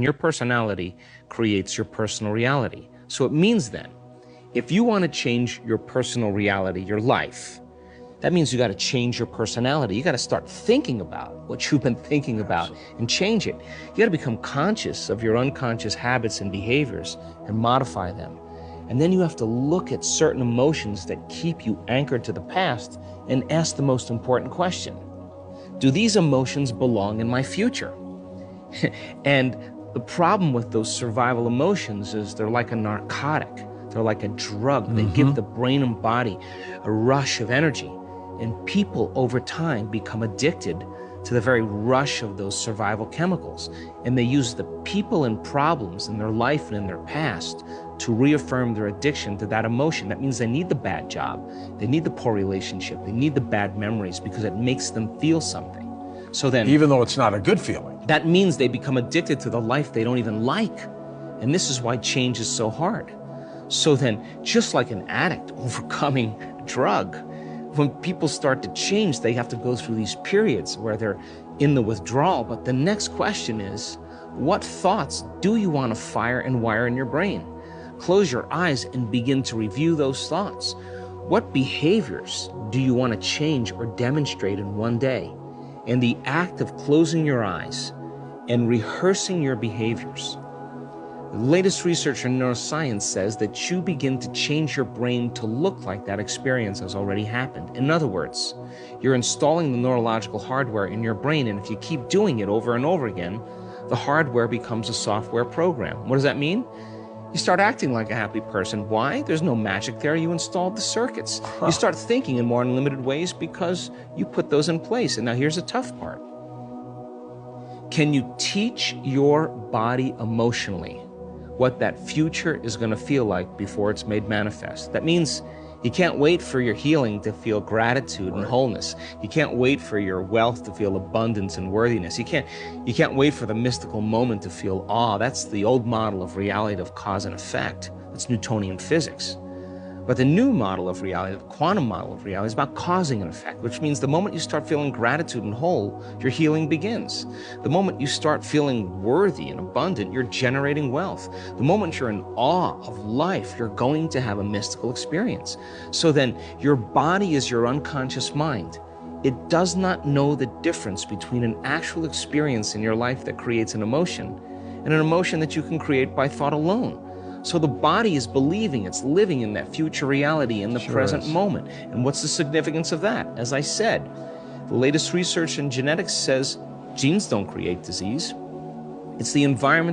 Your personality creates your personal reality. So it means then, if you want to change your personal reality, your life, that means you got to change your personality. You got to start thinking about what you've been thinking about and change it. You got to become conscious of your unconscious habits and behaviors and modify them. And then you have to look at certain emotions that keep you anchored to the past and ask the most important question. Do these emotions belong in my future? And the problem with those survival emotions is they're like a narcotic. They're like a drug. They give the brain and body a rush of energy. And people over time become addicted to the very rush of those survival chemicals. And they use the people and problems in their life and in their past to reaffirm their addiction to that emotion. That means they need the bad job, they need the poor relationship, they need the bad memories because it makes them feel something. So then, even though it's not a good feeling, that means they become addicted to the life they don't even like. And this is why change is so hard. So then, just like an addict overcoming a drug, when people start to change, they have to go through these periods where they're in the withdrawal. But the next question is, what thoughts do you want to fire and wire in your brain? Close your eyes and begin to review those thoughts. What behaviors do you want to change or demonstrate in one day? And the act of closing your eyes and rehearsing your behaviors. The latest research in neuroscience says that you begin to change your brain to look like that experience has already happened. In other words, you're installing the neurological hardware in your brain, and if you keep doing it over and over again, the hardware becomes a software program. What does that mean? You start acting like a happy person. Why? There's no magic there. You installed the circuits. You start thinking in more unlimited ways because you put those in place. And now here's the tough part. Can you teach your body emotionally what that future is going to feel like before it's made manifest? That means you can't wait for your healing to feel gratitude and wholeness. You can't wait for your wealth to feel abundance and worthiness. You can't wait for the mystical moment to feel awe. That's the old model of reality of cause and effect. That's Newtonian physics. But the new model of reality, the quantum model of reality, is about causing an effect, which means the moment you start feeling gratitude and whole, your healing begins. The moment you start feeling worthy and abundant, you're generating wealth. The moment you're in awe of life, you're going to have a mystical experience. So then, your body is your unconscious mind. It does not know the difference between an actual experience in your life that creates an emotion and an emotion that you can create by thought alone. So the body is believing it's living in that future reality in the present moment. And what's the significance of that? As I said, the latest research in genetics says genes don't create disease. It's the environment